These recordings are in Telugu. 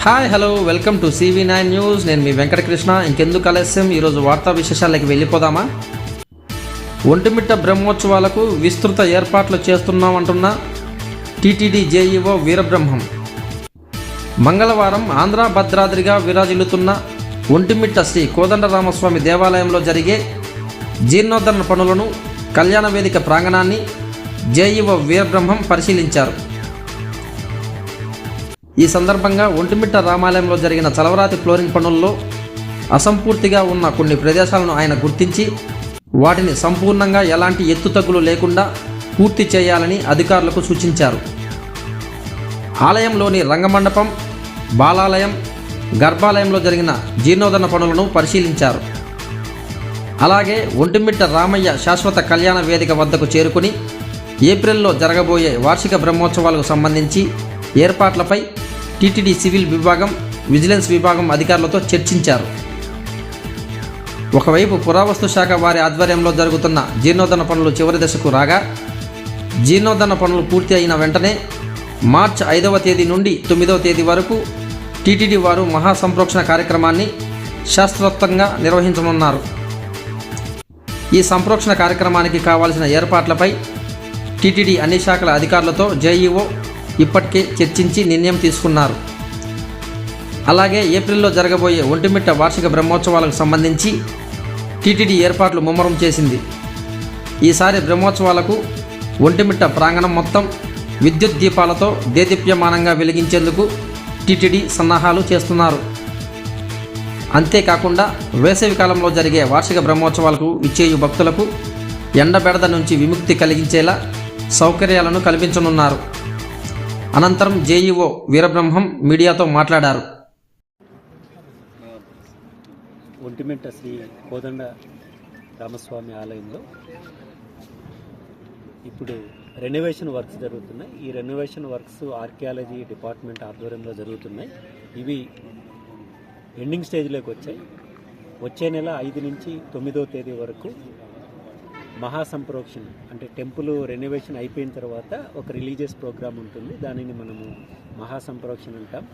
Hi hello welcome to CV9 news. నేను మీ వెంకటకృష్ణ. ఇంకెందుకు ఆలస్యం, ఈరోజు వార్తా విశేషాలకి వెళ్ళిపోదామా? ఒంటిమిట్ట బ్రహ్మోత్సవాలకు విస్తృత ఏర్పాట్లు చేస్తున్నామంటున్న టీటీడీ జేఈఓ వీరబ్రహ్మం. మంగళవారం ఆంధ్ర భద్రాద్రిగా విరాజిల్లుతున్న ఒంటిమిట్ట శ్రీ కోదండరామస్వామి దేవాలయంలో జరిగే జీర్ణోద్ధరణ పనులను కళ్యాణ వేదిక ప్రాంగణాన్ని జేఈఓ వీరబ్రహ్మం పరిశీలించారు. ఈ సందర్భంగా ఒంటిమిట్ట రామాలయంలో జరిగిన చలవరాతి ఫ్లోరింగ్ పనుల్లో అసంపూర్తిగా ఉన్న కొన్ని ప్రదేశాలను ఆయన గుర్తించి వాటిని సంపూర్ణంగా ఎలాంటి ఎత్తుతగ్గులు లేకుండా పూర్తి చేయాలని అధికారులకు సూచించారు. ఆలయంలోని రంగమండపం, బాలాలయం, గర్భాలయంలో జరిగిన జీర్ణోద్ధరణ పనులను పరిశీలించారు. అలాగే ఒంటిమిట్ట రామయ్య శాశ్వత కళ్యాణ వేదిక వద్దకు చేరుకుని ఏప్రిల్లో జరగబోయే వార్షిక బ్రహ్మోత్సవాలకు సంబంధించి ఏర్పాట్లపై టీటీడీ సివిల్ విభాగం, విజిలెన్స్ విభాగం అధికారులతో చర్చించారు. ఒకవైపు పురావస్తు శాఖ వారి ఆధ్వర్యంలో జరుగుతున్న జీర్ణోద్ధరణ పనులు చివరి దశకు రాగా, జీర్ణోద్ధరణ పనులు పూర్తి అయిన వెంటనే మార్చి 5వ తేదీ నుండి 9వ తేదీ వరకు టీటీడీ వారు మహాసంప్రోక్షణ కార్యక్రమాన్ని శాస్త్రోక్తంగా నిర్వహించనున్నారు. ఈ సంప్రోక్షణ కార్యక్రమానికి కావాల్సిన ఏర్పాట్లపై టీటీడీ అన్ని శాఖల అధికారులతో జేఈఓ ఇప్పటికే చర్చించి నిర్ణయం తీసుకున్నారు. అలాగే ఏప్రిల్లో జరగబోయే ఒంటిమిట్ట వార్షిక బ్రహ్మోత్సవాలకు సంబంధించి టీటీడీ ఏర్పాట్లు ముమ్మరం చేసింది. ఈసారి బ్రహ్మోత్సవాలకు ఒంటిమిట్ట ప్రాంగణం మొత్తం విద్యుత్ దీపాలతో దేదీప్యమానంగా వెలిగించేందుకు టీటీడీ సన్నాహాలు చేస్తున్నారు. అంతేకాకుండా వేసవి కాలంలో జరిగే వార్షిక బ్రహ్మోత్సవాలకు ఇచ్చేయు భక్తులకు ఎండబెడద నుంచి విముక్తి కలిగించేలా సౌకర్యాలను కల్పించనున్నారు. అనంతరం జేఈఓ వీరబ్రహ్మం మీడియాతో మాట్లాడారు. ఒంటిమిట్ట శ్రీ కోదండ రామస్వామి ఆలయంలో ఇప్పుడు రెనోవేషన్ వర్క్స్ జరుగుతున్నాయి. ఈ రెనోవేషన్ వర్క్స్ ఆర్కియాలజీ డిపార్ట్మెంట్ ఆధ్వర్యంలో జరుగుతున్నాయి. ఇవి ఎండింగ్ స్టేజ్లోకి వచ్చాయి. వచ్చే నెల 5 నుంచి 9వ తేదీ వరకు మహాసంప్రోక్షణ అంటే టెంపుల్ రెనోవేషన్ అయిపోయిన తర్వాత ఒక రిలీజియస్ ప్రోగ్రామ్ ఉంటుంది. దానిని మనము మహాసంప్రోక్షణ అంటాం.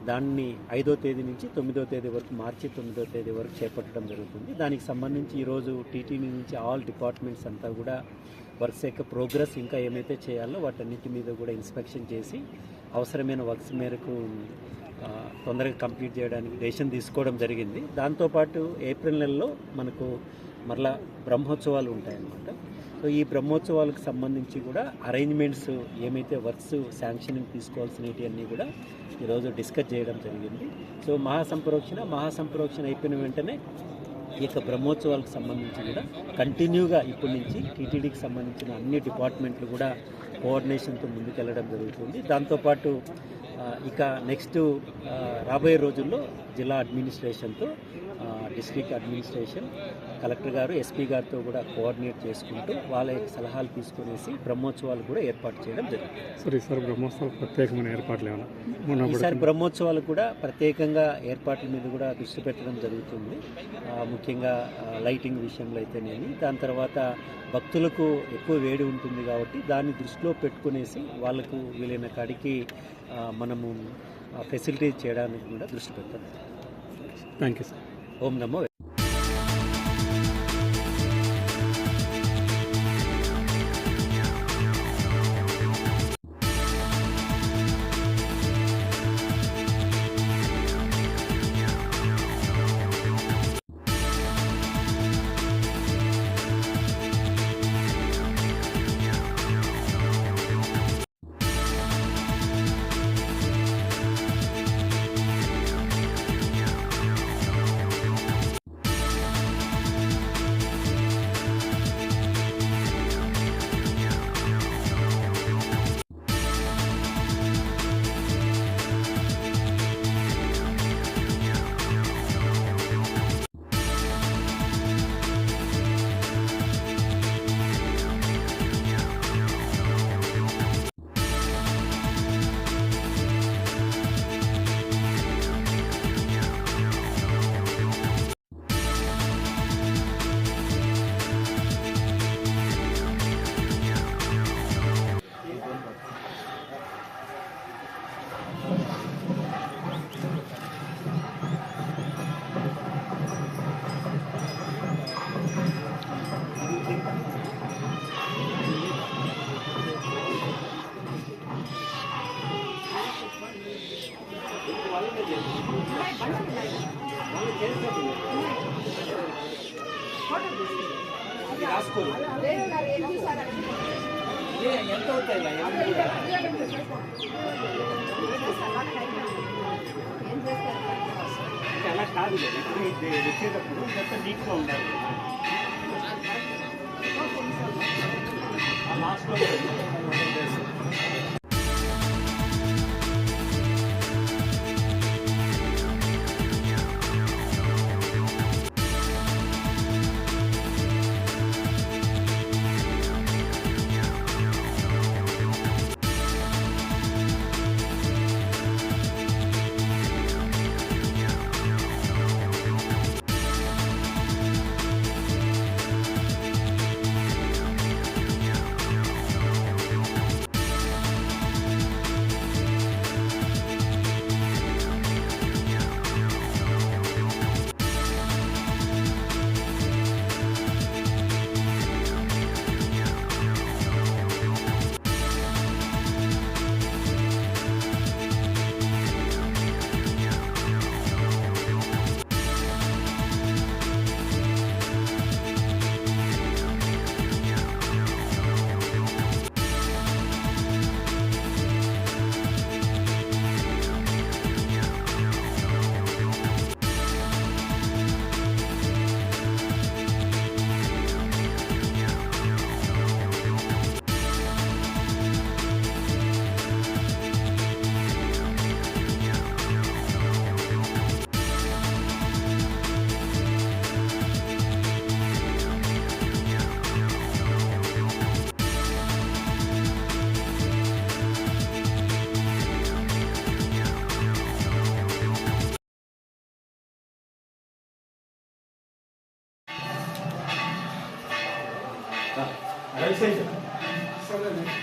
దాన్ని 5వ తేదీ నుంచి 9వ తేదీ వరకు, మార్చి 9వ తేదీ వరకు చేపట్టడం జరుగుతుంది. దానికి సంబంధించి ఈరోజు టీటీడీ నుంచి ఆల్ డిపార్ట్మెంట్స్ అంతా కూడా వర్క్స్ యొక్క ప్రోగ్రెస్ ఇంకా ఏమైతే చేయాలో వాటన్నిటి మీద కూడా ఇన్స్పెక్షన్ చేసి అవసరమైన వర్క్స్ మేరకు తొందరగా కంప్లీట్ చేయడానికి డెసిషన్ తీసుకోవడం జరిగింది. దాంతోపాటు ఏప్రిల్ నెలలో మనకు మరలా బ్రహ్మోత్సవాలు ఉంటాయన్నమాట. సో ఈ బ్రహ్మోత్సవాలకు సంబంధించి కూడా అరేంజ్మెంట్స్ ఏమైతే వర్క్స్ శాంక్షనింగ్ తీసుకోవాల్సినవి అన్నీ కూడా ఈరోజు డిస్కస్ చేయడం జరిగింది. సో మహాసంప్రోక్షణ అయిపోయిన వెంటనే ఈ యొక్క బ్రహ్మోత్సవాలకు సంబంధించి కూడా కంటిన్యూగా ఇప్పటి నుంచి టీటీడీకి సంబంధించిన అన్ని డిపార్ట్మెంట్లు కూడా కోఆర్డినేషన్తో ముందుకెళ్ళడం జరుగుతుంది. దాంతోపాటు ఇక నెక్స్ట్ రాబోయే రోజుల్లో జిల్లా అడ్మినిస్ట్రేషన్తో, డిస్ట్రిక్ట్ అడ్మినిస్ట్రేషన్, కలెక్టర్ గారు, ఎస్పీ గారితో కూడా కోఆర్డినేట్ చేసుకుంటూ వాళ్ళ యొక్క సలహాలు తీసుకునేసి బ్రహ్మోత్సవాలు కూడా ఏర్పాటు చేయడం జరుగుతుంది. ఈసారి బ్రహ్మోత్సవాలు ప్రత్యేకమైన ఏర్పాట్లు ఈసారి బ్రహ్మోత్సవాలకు కూడా ప్రత్యేకంగా ఏర్పాట్ల మీద కూడా దృష్టి పెట్టడం జరుగుతుంది. ముఖ్యంగా లైటింగ్ విషయంలో అయితేనేమి, దాని తర్వాత భక్తులకు ఎక్కువ వేడి ఉంటుంది కాబట్టి దాన్ని దృష్టిలో పెట్టుకునేసి వాళ్ళకు వీలైన కాడికి మనము ఫెసిలిటీ చేయడానికి కూడా దృష్టి పెట్టాం. Thank you sir. ఓం నమో. ఎంత అవుతాయి అలా కాదు కదా, ఇప్పుడు ఇది వచ్చేటప్పుడు మొత్తం నీట్గా ఉండాలి. ఆ లాస్ట్లో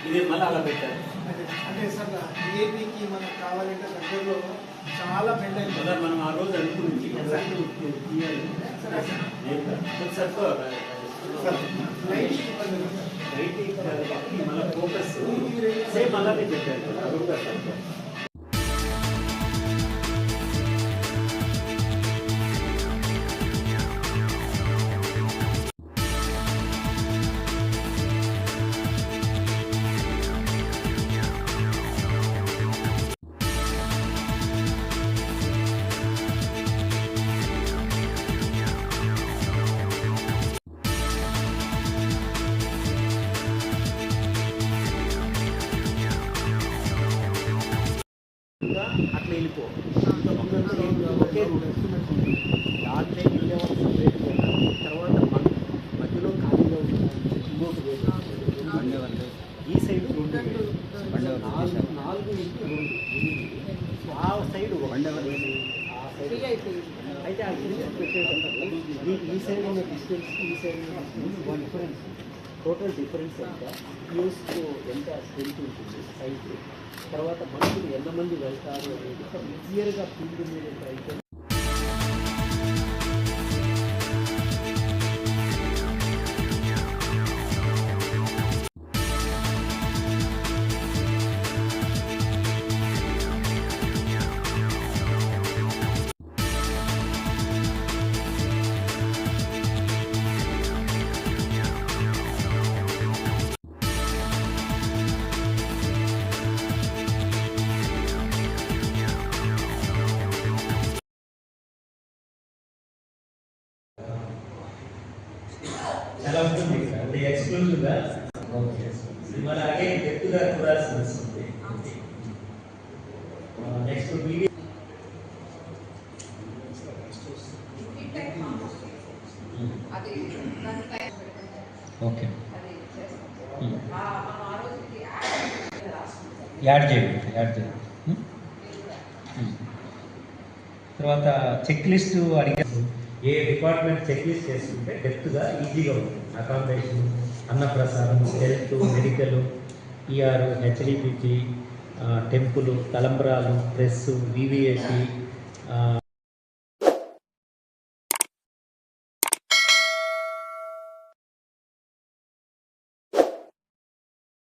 ఇది మళ్ళీ అలా పెట్టారు. అంటే సార్ ఏపీకి మనకు కావాలంటే దగ్గరలో చాలా బెండ్ అయింది. మనం ఆ రోజు అనుకుంది మళ్ళీ ఫోకస్ సేమ్ అలాగే చెప్పారు. అట్లా వెళ్ళిపో ఒకే రూట్ దాంట్లో వెళ్ళేవాళ్ళు సపరేట్ వెళ్ళాలి. తర్వాత మధ్యలో ఖాళీగా ఉంటుంది ఇంకొక వేరు ఈ సైడ్ 2 4 ఇంటి 2 ఆ సైడ్ ఆ సైడ్ అయితే ఆ డిస్టెన్స్ పెట్టేటప్పుడు ఈ సైడ్ ఉన్న డిస్టెన్స్ ఈ సైడ్ ఉన్న డిస్టెన్స్ డిఫరెన్స్ టోటల్ డిఫరెన్స్ ఎంత యూస్కు ఎంత స్ట్రెంత్ ఉంటుంది సైజ్, తర్వాత మనుషులు ఎంతమంది వెళ్తారు అనేది క్లియర్గా ఫీల్డ్ మీద అయితే ఎలా ఉంటుంది అంటే ఎక్స్క్లూజివ్గా మన అగైన్ గట్టిగా చూడాల్సి వస్తుంది. నెక్స్ట్ వీడియో ఓకే యాడ్ చేయండి. తర్వాత చెక్ లిస్ట్ అడిగే ఏ డిపార్ట్మెంట్ చెక్ లిస్ట్ చేస్తుంటే డెప్త్గా ఈజీగా ఉంటుంది. అకామిడేషన్, అన్నప్రసాదం, హెల్త్, మెడికల్, ఈఆర్, హెచ్డిపిటి, టెంపుల్, తలంబ్రాలు, ప్రెస్, వివిఐపి,